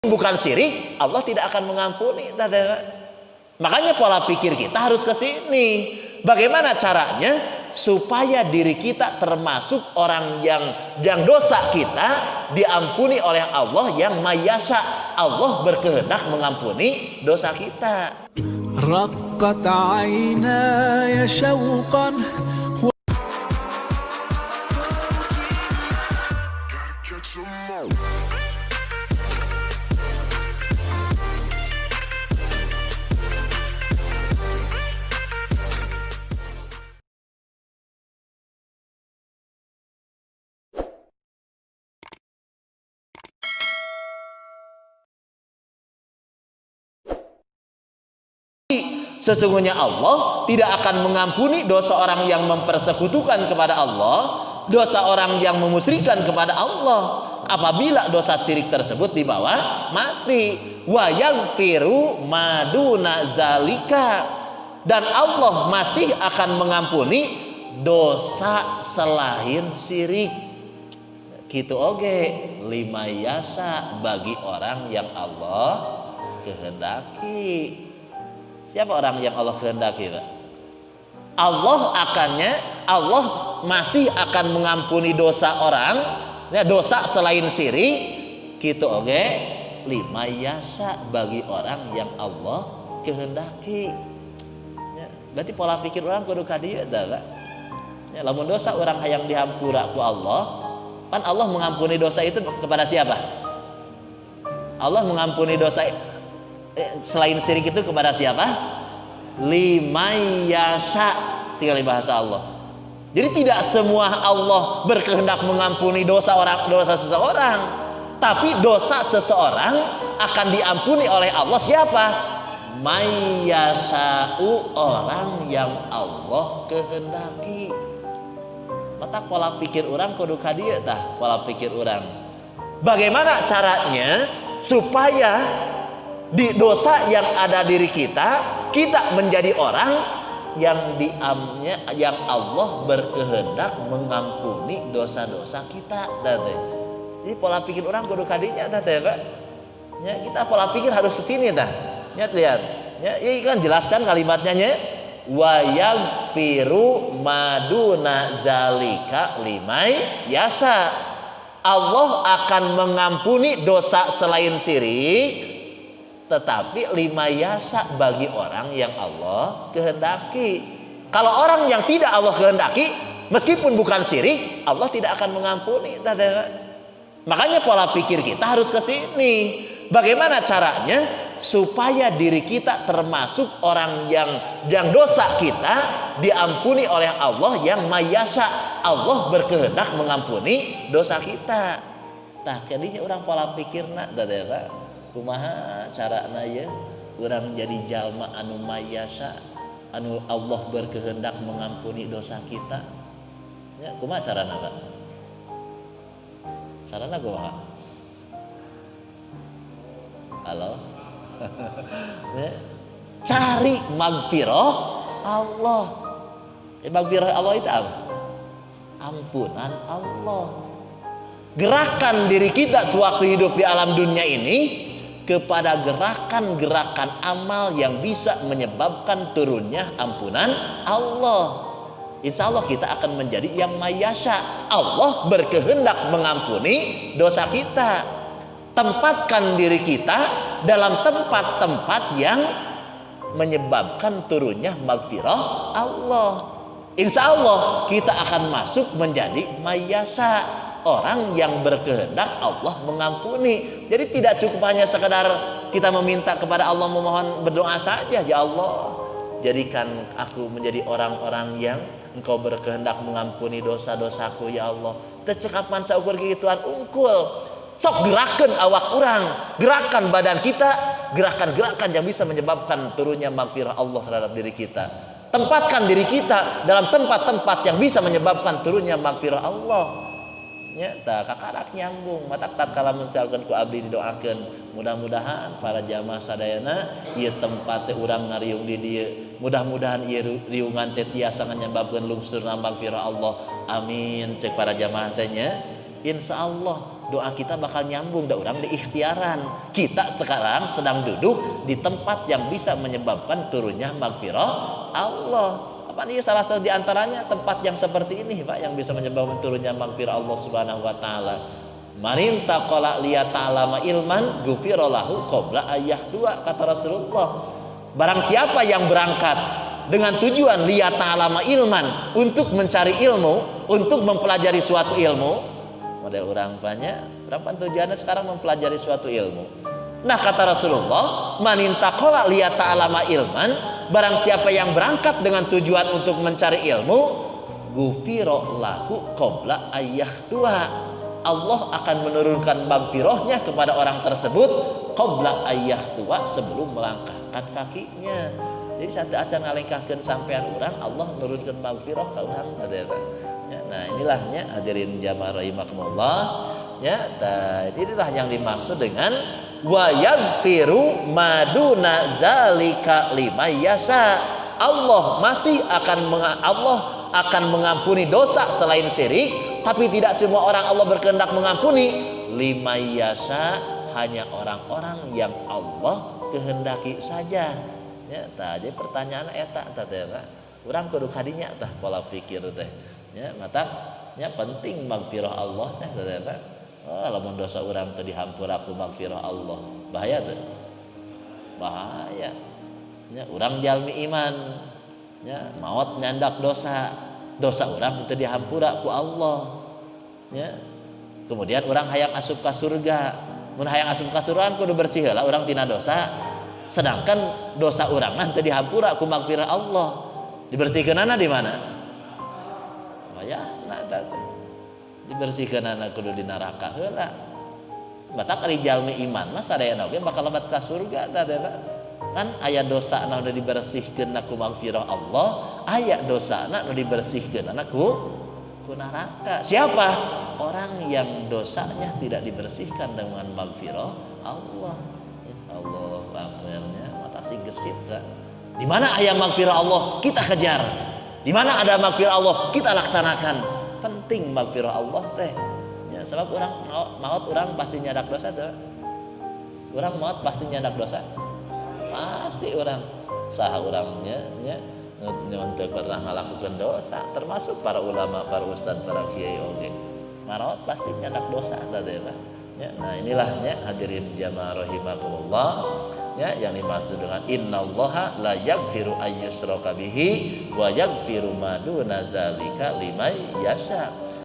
bukan syirik, Allah tidak akan mengampuni. Makanya pola pikir kita harus ke sini. Bagaimana caranya supaya diri kita termasuk orang yang dosa kita diampuni oleh Allah yang mayasa. Allah berkehendak mengampuni dosa kita. رقت عيناي شوقا. Sesungguhnya Allah tidak akan mengampuni dosa orang yang mempersekutukan kepada Allah, dosa orang yang memusyrikan kepada Allah, apabila dosa syirik tersebut dibawa mati. Wa yaghfiru maduna zalika, dan Allah masih akan mengampuni dosa selain syirik. Gitu oge lima yasa, bagi orang yang Allah kehendaki. Siapa orang yang Allah kehendaki, Pak? Allah masih akan mengampuni dosa orang, ya, dosa selain syirik. Gitu oke, lima yasa, bagi orang yang Allah kehendaki. Ya, berarti pola pikir orang kudu kadieu dah, Pak. Ya, lamun dosa orang hayang dihampura ku Allah, kan Allah mengampuni dosa itu kepada siapa? Allah mengampuni dosa selain syirik itu kepada siapa? Limayasa, tinggal di bahasa Allah. Jadi tidak semua Allah berkehendak mengampuni dosa seseorang, tapi dosa seseorang akan diampuni oleh Allah siapa? Mayasa'u, orang yang Allah kehendaki. Mata pola pikir orang kudu kadieu tah, pola pikir orang. Bagaimana caranya supaya di dosa yang ada diri kita menjadi orang yang Allah berkehendak mengampuni dosa-dosa kita. Jadi pola pikir orang kudu kadinya Pak. Ya, kita pola pikir harus ke sini tah. Ya, lihat. Ya, ini kan jelaskan kalimatnya nya. Wa yaghfiru maduna zalika limay yasa. Allah akan mengampuni dosa selain syirik, tetapi lima yasa, bagi orang yang Allah kehendaki. Kalau orang yang tidak Allah kehendaki, meskipun bukan syirik, Allah tidak akan mengampuni. Makanya pola pikir kita harus ke sini. Bagaimana caranya supaya diri kita termasuk orang yang dosa kita diampuni oleh Allah yang mayasa. Allah berkehendak mengampuni dosa kita. Nah, jadinya orang pola pikirna kumaha carana ya urang jadi jalma anu mayasa, anu Allah berkehendak mengampuni dosa kita. Ya, kumaha carana, Pak? Carana kumaha? Halo? Ya. Cari magfirah Allah. Magfirah Allah itu apa? Ampunan Allah. Gerakan diri kita sewaktu hidup di alam dunia ini kepada gerakan-gerakan amal yang bisa menyebabkan turunnya ampunan Allah. Insya Allah kita akan menjadi yang mayasa. Allah berkehendak mengampuni dosa kita. Tempatkan diri kita dalam tempat-tempat yang menyebabkan turunnya magfirah Allah. Insya Allah kita akan masuk menjadi mayasa, orang yang berkehendak Allah mengampuni. Jadi tidak cukup hanya sekedar kita meminta kepada Allah, memohon, berdoa saja. Ya Allah, jadikan aku menjadi orang-orang yang Engkau berkehendak mengampuni dosa-dosaku ya Allah. Tecekapan saukur gituan ungkul. Sok gerakan awak orang, gerakan badan kita, gerakan-gerakan yang bisa menyebabkan turunnya magfirah Allah terhadap diri kita. Tempatkan diri kita dalam tempat-tempat yang bisa menyebabkan turunnya magfirah Allah. Ya, kakarak nyambung mata tatkala muncalkeun ku abdi didoakeun mudah-mudahan para jamaah sadayana ieu tempat teh urang ngariung di dieu, mudah-mudahan ieu riungan teh tiasa nyebabkeun lungsurna magfirah Allah, amin. Cek para jamaah teh nya insyaallah doa kita bakal nyambung, da urang diikhtiaran. Kita sekarang sedang duduk di tempat yang bisa menyebabkan turunnya magfirah Allah. Apa nih salah satu di antaranya tempat yang seperti ini Pak yang bisa menyebabkan turunnya magfirah Allah Subhanahu wa taala. Manin taqala liya ta'lama ilman ghufira lahu qabla ayyahtua, kata Rasulullah. Barang siapa yang berangkat dengan tujuan liya ta'lama ilman, untuk mencari ilmu, untuk mempelajari suatu ilmu, model orang banyak, berapa tujuannya sekarang mempelajari suatu ilmu. Nah kata Rasulullah, manin taqala liya ta'lama ilman, barang siapa yang berangkat dengan tujuan untuk mencari ilmu, ghufira lahu qabla ayyahtua, Allah akan menurunkan magfirahnya kepada orang tersebut qabla ayyahtua, sebelum melangkahkan kakinya. Jadi satu acan ngalengkahkeun sampean urang, Allah menurunkan magfirah ka urang teh. Nah inilahnya hadirin jamaah rahimakumullah ya. Inilah yang dimaksud dengan wa yaghfiru maduna dzalika liman yasha. Allah akan mengampuni dosa selain syirik, tapi tidak semua orang Allah berkehendak mengampuni. Liman yasha, hanya orang-orang yang Allah kehendaki saja. Ya, tadi pertanyaan eta teh urang kudu kadinya tah pola pikir teh. Ya, mata nya penting magfirah Allah teh teh. Oh, lamun dosa urang teh dihampura ku magfirah Allah, bahaya teh. Bahaya. Ya, urang jalmi iman. Ya, maot nyandak dosa. Dosa urang teh dihampura ku Allah. Ya. Kemudian urang hayang asup ka surga. Mun hayang asup ka surga kudu bersih heula urang tina dosa. Sedangkan dosa urang nanti dihampura ku magfirah Allah. Dibersihkeunana di mana? Ya, dibersihkeunana kudu di neraka heula. Batak ari jalmi iman mah sadayana oge bakal lebat ka surga tah. Kan aya dosa nu dibersihkeun ku magfirah Allah, aya dosana nu dibersihkeun ku neraka. Siapa? Orang yang dosanya tidak dibersihkan dengan magfirah Allah. Allah akhirnya mata sing gesit kan. Di mana aya magfirah Allah kita kejar. Di mana ada magfirah Allah kita laksanakan. Penting magfirah Allah teh. Ya, sebab orang maut orang pasti nyadak dosa tuh. Orang maut pasti nyadak dosa. Pasti orang saha orangnya nya teu pernah ngalakukeun dosa, termasuk para ulama, para ustaz, para kiai oge. Maut pasti nyadak dosa teh. Ya, nah inilahnya hadirin jamaah rahimakumullah ya, yang dimaksud dengan innallaha la yaghfiru ayyushraka bihi wa yaghfiru ma duna dzalika liman yasha.